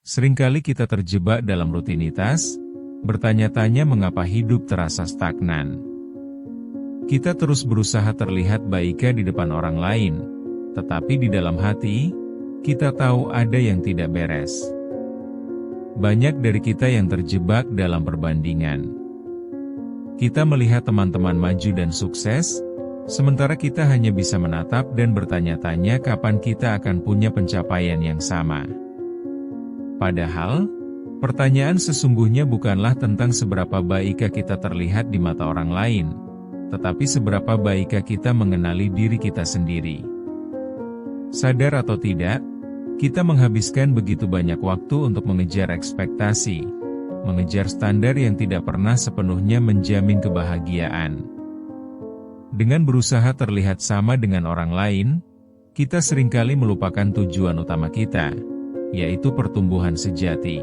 Seringkali kita terjebak dalam rutinitas, bertanya-tanya mengapa hidup terasa stagnan. Kita terus berusaha terlihat baik di depan orang lain, tetapi di dalam hati, kita tahu ada yang tidak beres. Banyak dari kita yang terjebak dalam perbandingan. Kita melihat teman-teman maju dan sukses, sementara kita hanya bisa menatap dan bertanya-tanya kapan kita akan punya pencapaian yang sama. Padahal, pertanyaan sesungguhnya bukanlah tentang seberapa baik kita terlihat di mata orang lain, tetapi seberapa baik kita mengenali diri kita sendiri. Sadar atau tidak, kita menghabiskan begitu banyak waktu untuk mengejar ekspektasi, mengejar standar yang tidak pernah sepenuhnya menjamin kebahagiaan. Dengan berusaha terlihat sama dengan orang lain, kita seringkali melupakan tujuan utama kita, yaitu pertumbuhan sejati.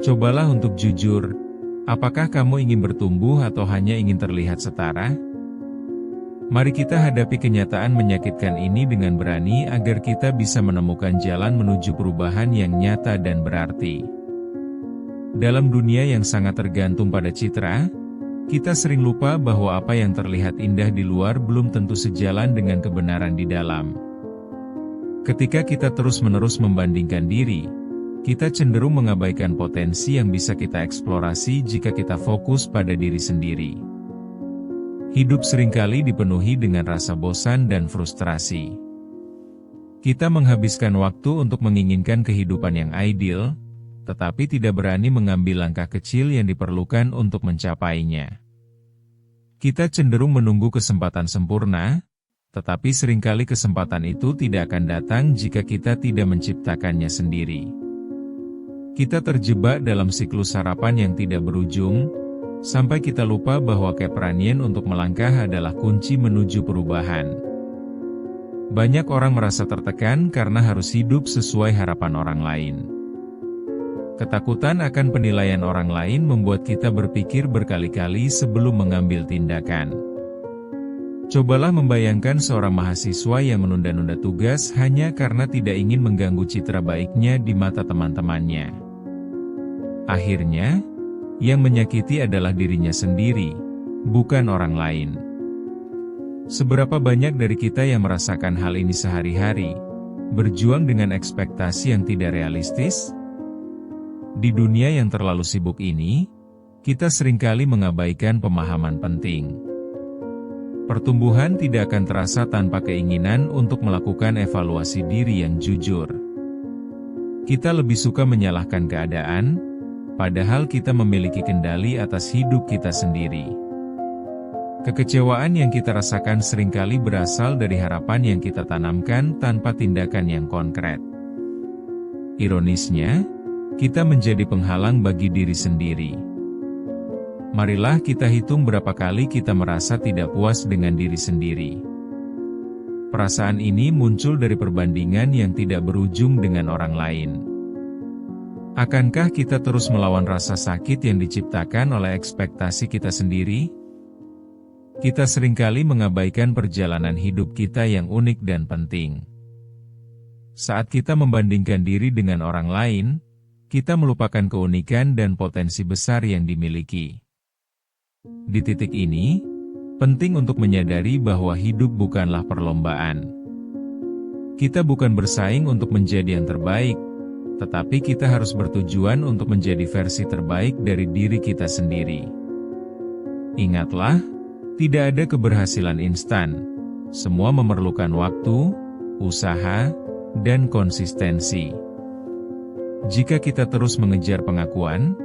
Cobalah untuk jujur, apakah kamu ingin bertumbuh atau hanya ingin terlihat setara? Mari kita hadapi kenyataan menyakitkan ini dengan berani agar kita bisa menemukan jalan menuju perubahan yang nyata dan berarti. Dalam dunia yang sangat tergantung pada citra, kita sering lupa bahwa apa yang terlihat indah di luar belum tentu sejalan dengan kebenaran di dalam. Ketika kita terus-menerus membandingkan diri, kita cenderung mengabaikan potensi yang bisa kita eksplorasi jika kita fokus pada diri sendiri. Hidup seringkali dipenuhi dengan rasa bosan dan frustrasi. Kita menghabiskan waktu untuk menginginkan kehidupan yang ideal, tetapi tidak berani mengambil langkah kecil yang diperlukan untuk mencapainya. Kita cenderung menunggu kesempatan sempurna, tetapi seringkali kesempatan itu tidak akan datang jika kita tidak menciptakannya sendiri. Kita terjebak dalam siklus harapan yang tidak berujung, sampai kita lupa bahwa keberanian untuk melangkah adalah kunci menuju perubahan. Banyak orang merasa tertekan karena harus hidup sesuai harapan orang lain. Ketakutan akan penilaian orang lain membuat kita berpikir berkali-kali sebelum mengambil tindakan. Cobalah membayangkan seorang mahasiswa yang menunda-nunda tugas hanya karena tidak ingin mengganggu citra baiknya di mata teman-temannya. Akhirnya, yang menyakiti adalah dirinya sendiri, bukan orang lain. Seberapa banyak dari kita yang merasakan hal ini sehari-hari, berjuang dengan ekspektasi yang tidak realistis? Di dunia yang terlalu sibuk ini, kita seringkali mengabaikan pemahaman penting. Pertumbuhan tidak akan terasa tanpa keinginan untuk melakukan evaluasi diri yang jujur. Kita lebih suka menyalahkan keadaan, padahal kita memiliki kendali atas hidup kita sendiri. Kekecewaan yang kita rasakan seringkali berasal dari harapan yang kita tanamkan tanpa tindakan yang konkret. Ironisnya, kita menjadi penghalang bagi diri sendiri. Marilah kita hitung berapa kali kita merasa tidak puas dengan diri sendiri. Perasaan ini muncul dari perbandingan yang tidak berujung dengan orang lain. Akankah kita terus melawan rasa sakit yang diciptakan oleh ekspektasi kita sendiri? Kita seringkali mengabaikan perjalanan hidup kita yang unik dan penting. Saat kita membandingkan diri dengan orang lain, kita melupakan keunikan dan potensi besar yang dimiliki. Di titik ini, penting untuk menyadari bahwa hidup bukanlah perlombaan. Kita bukan bersaing untuk menjadi yang terbaik, tetapi kita harus bertujuan untuk menjadi versi terbaik dari diri kita sendiri. Ingatlah, tidak ada keberhasilan instan. Semua memerlukan waktu, usaha, dan konsistensi. Jika kita terus mengejar pengakuan,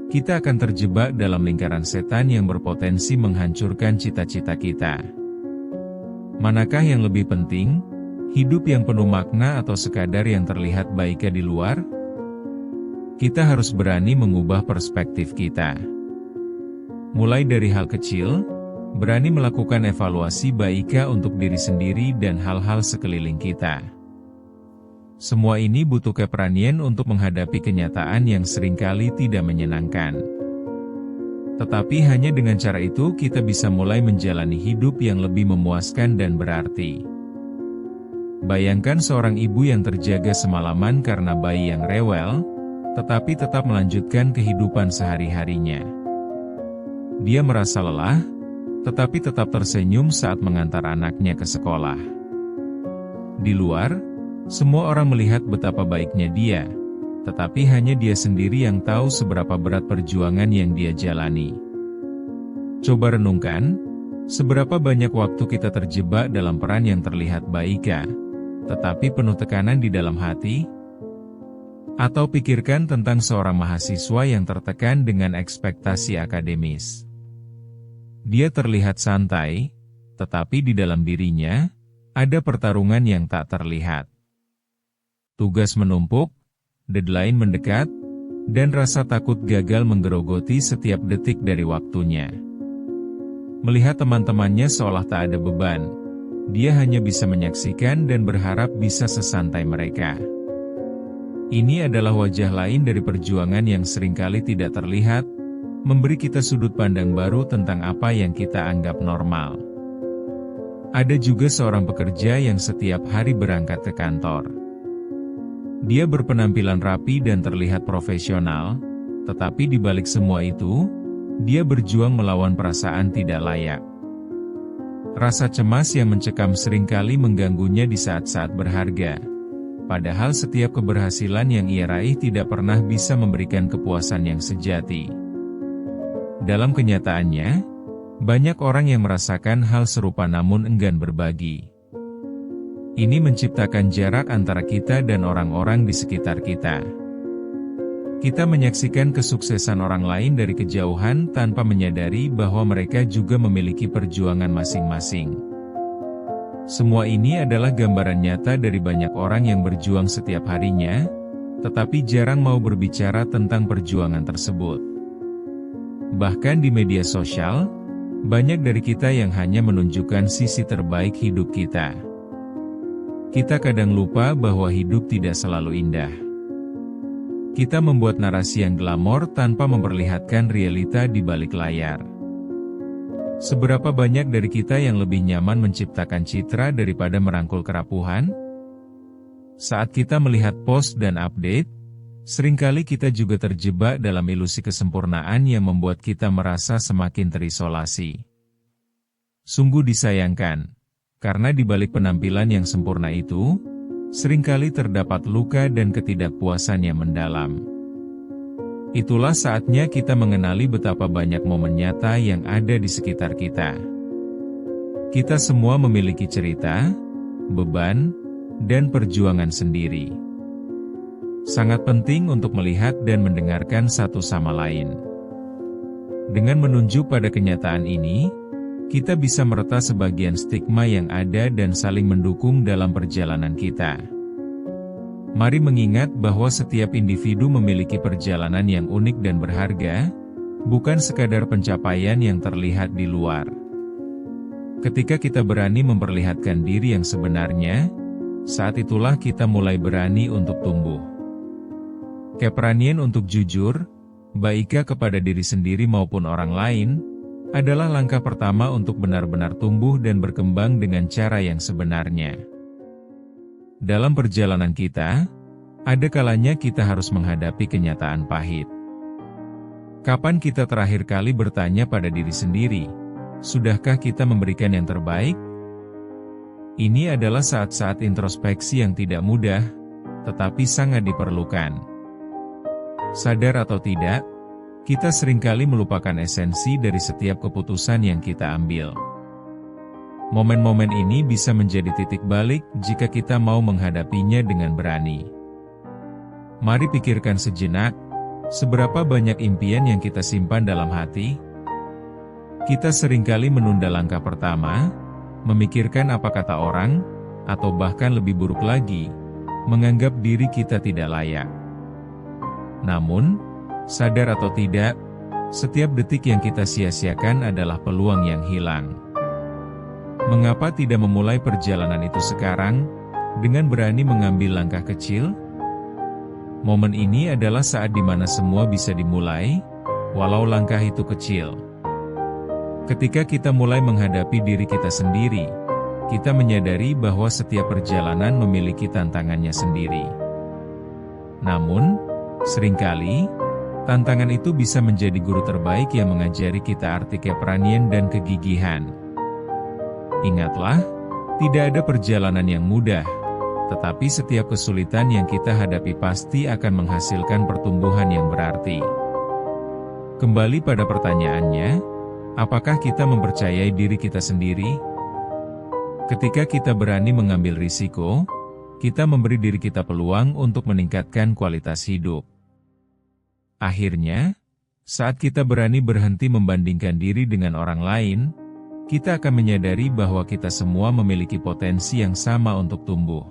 kita akan terjebak dalam lingkaran setan yang berpotensi menghancurkan cita-cita kita. Manakah yang lebih penting, hidup yang penuh makna atau sekadar yang terlihat baik di luar? Kita harus berani mengubah perspektif kita. Mulai dari hal kecil, berani melakukan evaluasi baik untuk diri sendiri dan hal-hal sekeliling kita. Semua ini butuh keberanian untuk menghadapi kenyataan yang seringkali tidak menyenangkan. Tetapi hanya dengan cara itu kita bisa mulai menjalani hidup yang lebih memuaskan dan berarti. Bayangkan seorang ibu yang terjaga semalaman karena bayi yang rewel, tetapi tetap melanjutkan kehidupan sehari-harinya. Dia merasa lelah, tetapi tetap tersenyum saat mengantar anaknya ke sekolah. Di luar, semua orang melihat betapa baiknya dia, tetapi hanya dia sendiri yang tahu seberapa berat perjuangan yang dia jalani. Coba renungkan, seberapa banyak waktu kita terjebak dalam peran yang terlihat baik, tetapi penuh tekanan di dalam hati? Atau pikirkan tentang seorang mahasiswa yang tertekan dengan ekspektasi akademis. Dia terlihat santai, tetapi di dalam dirinya, ada pertarungan yang tak terlihat. Tugas menumpuk, deadline mendekat, dan rasa takut gagal menggerogoti setiap detik dari waktunya. Melihat teman-temannya seolah tak ada beban, dia hanya bisa menyaksikan dan berharap bisa sesantai mereka. Ini adalah wajah lain dari perjuangan yang seringkali tidak terlihat, memberi kita sudut pandang baru tentang apa yang kita anggap normal. Ada juga seorang pekerja yang setiap hari berangkat ke kantor. Dia berpenampilan rapi dan terlihat profesional, tetapi di balik semua itu, dia berjuang melawan perasaan tidak layak. Rasa cemas yang mencekam seringkali mengganggunya di saat-saat berharga. Padahal setiap keberhasilan yang ia raih tidak pernah bisa memberikan kepuasan yang sejati. Dalam kenyataannya, banyak orang yang merasakan hal serupa namun enggan berbagi. Ini menciptakan jarak antara kita dan orang-orang di sekitar kita. Kita menyaksikan kesuksesan orang lain dari kejauhan tanpa menyadari bahwa mereka juga memiliki perjuangan masing-masing. Semua ini adalah gambaran nyata dari banyak orang yang berjuang setiap harinya, tetapi jarang mau berbicara tentang perjuangan tersebut. Bahkan di media sosial, banyak dari kita yang hanya menunjukkan sisi terbaik hidup kita. Kita kadang lupa bahwa hidup tidak selalu indah. Kita membuat narasi yang glamor tanpa memperlihatkan realita di balik layar. Seberapa banyak dari kita yang lebih nyaman menciptakan citra daripada merangkul kerapuhan? Saat kita melihat post dan update, seringkali kita juga terjebak dalam ilusi kesempurnaan yang membuat kita merasa semakin terisolasi. Sungguh disayangkan, karena di balik penampilan yang sempurna itu, seringkali terdapat luka dan ketidakpuasan yang mendalam. Itulah saatnya kita mengenali betapa banyak momen nyata yang ada di sekitar kita. Kita semua memiliki cerita, beban, dan perjuangan sendiri. Sangat penting untuk melihat dan mendengarkan satu sama lain. Dengan menunjuk pada kenyataan ini, kita bisa mereta sebagian stigma yang ada dan saling mendukung dalam perjalanan kita. Mari mengingat bahwa setiap individu memiliki perjalanan yang unik dan berharga, bukan sekadar pencapaian yang terlihat di luar. Ketika kita berani memperlihatkan diri yang sebenarnya, saat itulah kita mulai berani untuk tumbuh. Keberanian untuk jujur, baik kepada diri sendiri maupun orang lain, adalah langkah pertama untuk benar-benar tumbuh dan berkembang dengan cara yang sebenarnya. Dalam perjalanan kita, ada kalanya kita harus menghadapi kenyataan pahit. Kapan kita terakhir kali bertanya pada diri sendiri, sudahkah kita memberikan yang terbaik? Ini adalah saat-saat introspeksi yang tidak mudah, tetapi sangat diperlukan. Sadar atau tidak, kita seringkali melupakan esensi dari setiap keputusan yang kita ambil. Momen-momen ini bisa menjadi titik balik jika kita mau menghadapinya dengan berani. Mari pikirkan sejenak, seberapa banyak impian yang kita simpan dalam hati? Kita seringkali menunda langkah pertama, memikirkan apa kata orang, atau bahkan lebih buruk lagi, menganggap diri kita tidak layak. Namun, sadar atau tidak, setiap detik yang kita sia-siakan adalah peluang yang hilang. Mengapa tidak memulai perjalanan itu sekarang, dengan berani mengambil langkah kecil? Momen ini adalah saat di mana semua bisa dimulai, walau langkah itu kecil. Ketika kita mulai menghadapi diri kita sendiri, kita menyadari bahwa setiap perjalanan memiliki tantangannya sendiri. Namun, seringkali, tantangan itu bisa menjadi guru terbaik yang mengajari kita arti keberanian dan kegigihan. Ingatlah, tidak ada perjalanan yang mudah, tetapi setiap kesulitan yang kita hadapi pasti akan menghasilkan pertumbuhan yang berarti. Kembali pada pertanyaannya, apakah kita mempercayai diri kita sendiri? Ketika kita berani mengambil risiko, kita memberi diri kita peluang untuk meningkatkan kualitas hidup. Akhirnya, saat kita berani berhenti membandingkan diri dengan orang lain, kita akan menyadari bahwa kita semua memiliki potensi yang sama untuk tumbuh.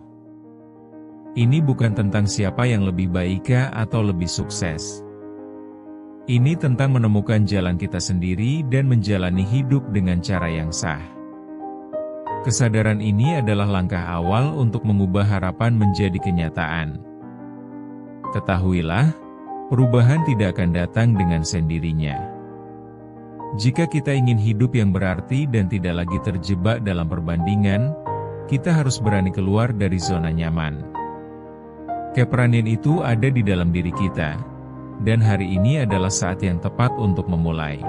Ini bukan tentang siapa yang lebih baik atau lebih sukses. Ini tentang menemukan jalan kita sendiri dan menjalani hidup dengan cara yang sah. Kesadaran ini adalah langkah awal untuk mengubah harapan menjadi kenyataan. Ketahuilah, perubahan tidak akan datang dengan sendirinya. Jika kita ingin hidup yang berarti dan tidak lagi terjebak dalam perbandingan, kita harus berani keluar dari zona nyaman. Keberanian itu ada di dalam diri kita, dan hari ini adalah saat yang tepat untuk memulai.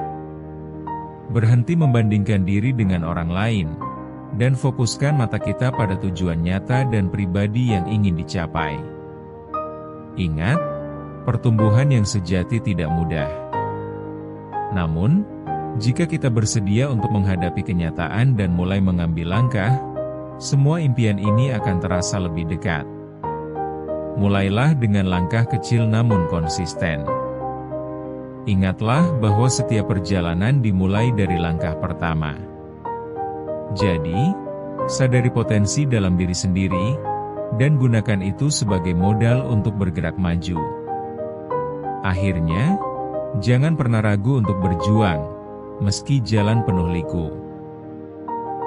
Berhenti membandingkan diri dengan orang lain, dan fokuskan mata kita pada tujuan nyata dan pribadi yang ingin dicapai. Ingat, pertumbuhan yang sejati tidak mudah. Namun, jika kita bersedia untuk menghadapi kenyataan dan mulai mengambil langkah, semua impian ini akan terasa lebih dekat. Mulailah dengan langkah kecil namun konsisten. Ingatlah bahwa setiap perjalanan dimulai dari langkah pertama. Jadi, sadari potensi dalam diri sendiri, dan gunakan itu sebagai modal untuk bergerak maju. Akhirnya, jangan pernah ragu untuk berjuang, meski jalan penuh liku.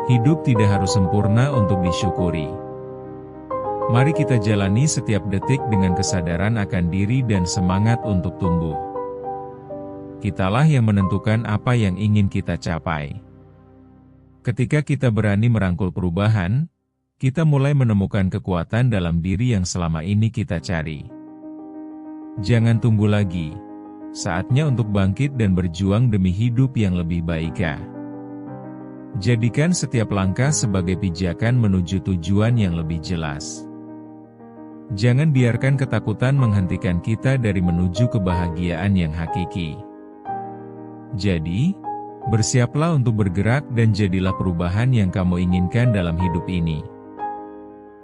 Hidup tidak harus sempurna untuk disyukuri. Mari kita jalani setiap detik dengan kesadaran akan diri dan semangat untuk tumbuh. Kitalah yang menentukan apa yang ingin kita capai. Ketika kita berani merangkul perubahan, kita mulai menemukan kekuatan dalam diri yang selama ini kita cari. Jangan tunggu lagi. Saatnya untuk bangkit dan berjuang demi hidup yang lebih baik. Jadikan setiap langkah sebagai pijakan menuju tujuan yang lebih jelas. Jangan biarkan ketakutan menghentikan kita dari menuju kebahagiaan yang hakiki. Jadi, bersiaplah untuk bergerak dan jadilah perubahan yang kamu inginkan dalam hidup ini.